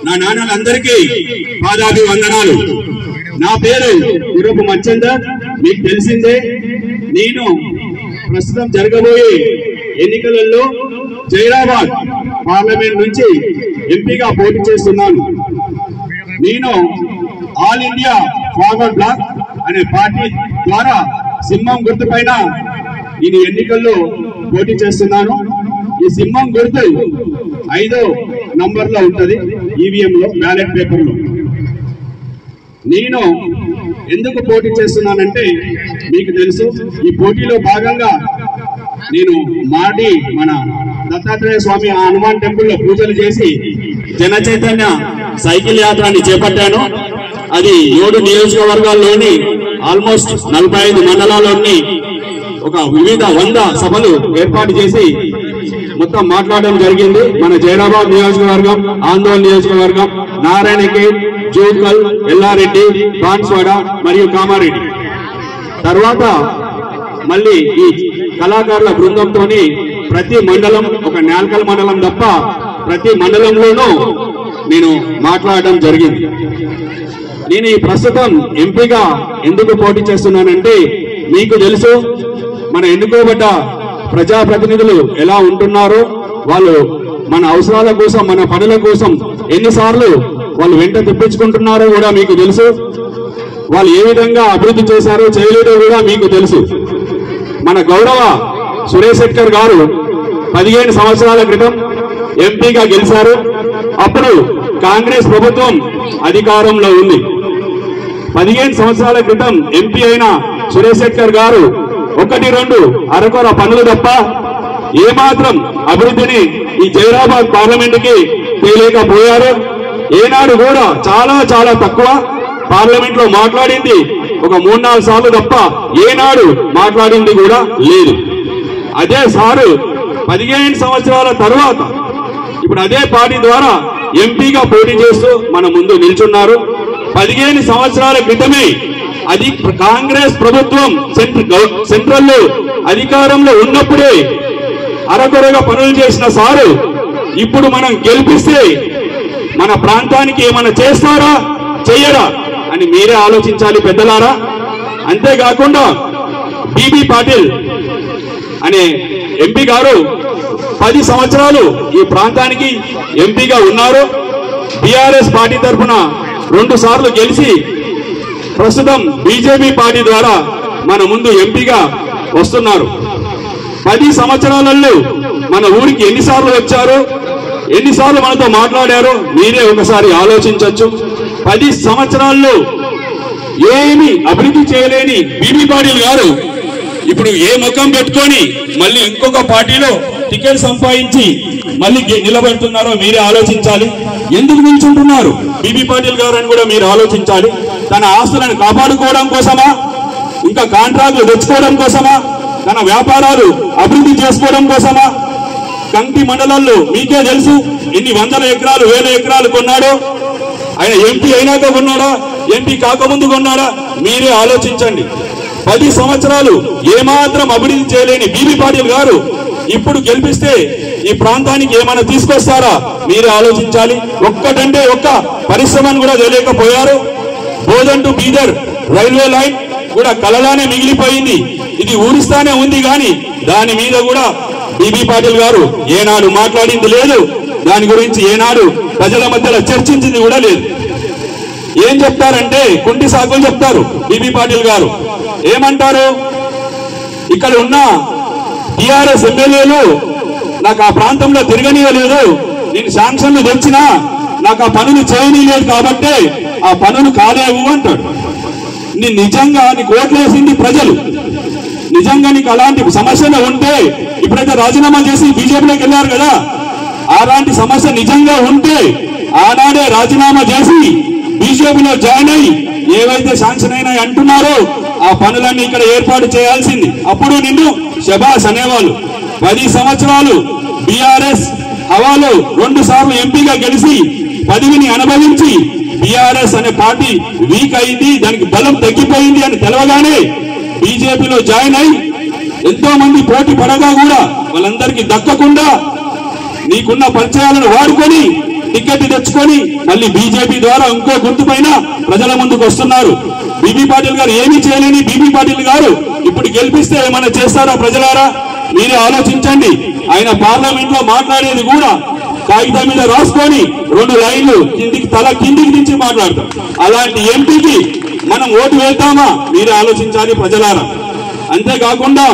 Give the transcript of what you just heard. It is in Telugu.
నా నాన్నలందరికీ పాదాభివందనాలు. నా పేరు గురపు మచ్చందర్. మీకు తెలిసిందే, నేను ప్రస్తుతం జరగబోయే ఎన్నికలలో జైరాబాద్ పార్లమెంట్ నుంచి ఎంపీగా పోటీ చేస్తున్నాను. నేను ఆల్ ఇండియా ఫార్వర్డ్ బ్లాక్ అనే పార్టీ ద్వారా సింహం గుర్తు పైన నేను ఎన్నికల్లో పోటీ చేస్తున్నాను. ఈ సింహం గుర్తు 5వ నంబర్లో ఉంటది ఈవీఎం లో, బ్యాలెట్ పేపర్ లో. నేను ఎందుకు పోటీ చేస్తున్నానంటే మీకు తెలుసు, ఈ పోటీలో భాగంగా నేను మన దత్తాత్రేయ స్వామి హనుమాన్ టెంపుల్ లో పూజలు చేసి జన చైతన్య సైకిల్ యాత్రని చేపట్టాను. అది 7 నియోజకవర్గాల్లోని ఆల్మోస్ట్ 45 మండలాల్లోని ఒక వివిధ 100 సభలు ఏర్పాటు చేసి మొత్తం మాట్లాడడం జరిగింది. మన జైరాబాద్ నియోజకవర్గం, ఆందోళన నియోజకవర్గం, నారాయణఖేడ్, జూకల్, ఎల్లారెడ్డి, బాన్స్వాడ మరియు కామారెడ్డి. తర్వాత మళ్ళీ ఈ కళాకారుల బృందంతో ప్రతి మండలం, ఒక నేల్కల్ మండలం తప్ప ప్రతి మండలంలోనూ నేను మాట్లాడడం జరిగింది. నేను ఈ ప్రస్తుతం ఎంపీగా ఎందుకు పోటీ చేస్తున్నానంటే మీకు తెలుసు, మన ఎన్నుకోబడ్డ ప్రజాప్రతినిధులు ఎలా ఉంటున్నారో, వాళ్ళు మన అవసరాల కోసం, మన పనుల కోసం ఎన్నిసార్లు వాళ్ళు వెంట తెప్పించుకుంటున్నారో కూడా మీకు తెలుసు. వాళ్ళు ఏ విధంగా అభివృద్ధి చేశారో చేయలేదో కూడా మీకు తెలుసు. మన గౌరవ సురేష్ శెట్కర్ గారు 15 సంవత్సరాల క్రితం ఎంపీగా గెలిచారు. అప్పుడు కాంగ్రెస్ ప్రభుత్వం అధికారంలో ఉంది. 15 సంవత్సరాల క్రితం ఎంపీ అయిన సురేష్ శెట్కర్ గారు 1-2 అరకొర పనులు తప్ప ఏమాత్రం అభివృద్ధిని ఈ జైరాబాద్ పార్లమెంట్ కి తేలేకపోయారు. ఏనాడు కూడా చాలా తక్కువ పార్లమెంట్ లో మాట్లాడింది ఒక 3-4 సార్లు తప్ప ఏనాడు మాట్లాడింది కూడా లేదు. అదే సారు 15 సంవత్సరాల తర్వాత ఇప్పుడు అదే పార్టీ ద్వారా ఎంపీగా పోటీ చేస్తూ మన ముందు నిల్చున్నారు. 15 సంవత్సరాల క్రితమే అది కాంగ్రెస్ ప్రభుత్వం సెంట్రల్ అధికారంలో ఉన్నప్పుడే అరకొరగా పనులు చేసిన సారు ఇప్పుడు మనం గెలిపిస్తే మన ప్రాంతానికి ఏమైనా చేస్తారా చెయ్యరా అని మీరే ఆలోచించాలి పెద్దలారా. అంతేకాకుండా బీబీ పాటిల్ అనే ఎంపీ గారు 10 సంవత్సరాలు ఈ ప్రాంతానికి ఎంపీగా ఉన్నారు. బీఆర్ఎస్ పార్టీ తరఫున 2 సార్లు గెలిచి ప్రస్తుతం బీజేపీ పార్టీ ద్వారా మన ముందు ఎంపీగా వస్తున్నారు. 10 సంవత్సరాలలో మన ఊరికి ఎన్నిసార్లు వచ్చారు, ఎన్నిసార్లు మనతో మాట్లాడారో మీరే ఒకసారి ఆలోచించవచ్చు. 10 సంవత్సరాల్లో ఏమి అభివృద్ధి చేయలేని బీబీ పాటిల్ గారు ఇప్పుడు ఏ ముఖం పెట్టుకొని మళ్ళీ ఇంకొక పార్టీలో టికెట్ సంపాదించి మళ్ళీ నిలబెడుతున్నారో మీరే ఆలోచించాలి. ఎందుకు నిల్చుంటున్నారు బీబీ పాటిల్ గారు అని కూడా మీరు ఆలోచించాలి. తన ఆస్తులను కాపాడుకోవడం కోసమా, ఇంకా కాంట్రాక్టులు తెచ్చుకోవడం కోసమా, తన వ్యాపారాలు అభివృద్ధి చేసుకోవడం కోసమా? కంకి మండలాల్లో మీకే తెలుసు ఎన్ని 100 ఎకరాలు 1000 ఎకరాలు కొన్నాడో. ఆయన ఎంపీ అయినాక కొన్నాడా, ఎంపీ కాకముందు కొన్నాడా? మీరే ఆలోచించండి. 10 సంవత్సరాలు ఏమాత్రం అభివృద్ధి చేయలేని బీబీ పాటిల్ గారు ఇప్పుడు గెలిపిస్తే ఈ ప్రాంతానికి ఏమైనా తీసుకొస్తారా మీరే ఆలోచించాలి. ఒక్కటంటే ఒక్క పరిశ్రమను కూడా తెలియకపోయారు. Bodhan to Bidar railway line కూడా కలలానే మిగిలిపోయింది. ఇది ఊరిస్తానే ఉంది కానీ దాని మీద కూడా బీబీ పాటిల్ గారు ఏనాడు మాట్లాడింది లేదు. దాని గురించి ఏనాడు ప్రజల మధ్యలో చర్చించింది కూడా లేదు. ఏం చెప్తారంటే కుంటి సాకులు చెప్తారు బీబీ పాటిల్ గారు. ఏమంటారు, ఇక్కడ ఉన్న టీఆర్ఎస్ ఎమ్మెల్యేలు నాకు ఆ ప్రాంతంలో తిరగనీయలేదు, నేను శాంక్షన్లు తెచ్చినా నాకు ఆ పనులు చేయనీయలేదు కాబట్టి ఆ పనులు కాలేవు అంటాడు. నేను నిజంగా నీకు ఓట్లేసింది ప్రజలు, నిజంగా నీకు అలాంటి సమస్యలు ఉంటే ఇప్పుడైతే రాజీనామా చేసి బీజేపీలోకి వెళ్ళారు కదా, అలాంటి సమస్య నిజంగా ఉంటే ఆనాడే రాజీనామా చేసి బీజేపీలో జాయిన్ అయ్యి ఏవైతే శాంక్షన్ అయినాయి అంటున్నారో ఆ పనులన్నీ ఇక్కడ ఏర్పాటు చేయాల్సింది. అప్పుడు నిన్ను శబాష్ అనేవాళ్ళు. 10 సంవత్సరాలు బీఆర్ఎస్ హవాలో 2 సార్లు ఎంపీగా గెలిచి పదవిని అనుభవించి బీఆర్ఎస్ అనే పార్టీ వీక్ అయింది, దానికి బలం తగ్గిపోయింది అని తెలవగానే బీజేపీలో జాయిన్ అయి ఎంతో మంది పోటీ పడగా కూడా వాళ్ళందరికీ దక్కకుండా నీకున్న పరిచయాలను వాడుకొని టికెట్ తెచ్చుకొని మళ్ళీ బీజేపీ ద్వారా ఇంకో గుర్తు పైన ప్రజల ముందుకు వస్తున్నారు. బీబీ పాటిల్ గారు ఏమీ చేయలేని బీబీ పాటిల్ గారు ఇప్పుడు గెలిపిస్తే ఏమైనా చేస్తారా? ప్రజలారా మీరే ఆలోచించండి. ఆయన పార్లమెంట్ లో మాట్లాడేది కూడా కాగితం మీద రాసుకొని 2 లైన్లు కిందికి దించి మాట్లాడతాం. అలాంటి ఎంపీకి మనం ఓటు వేద్దామా? మీరే ఆలోచించాలి ప్రజలారా. అంతేకాకుండా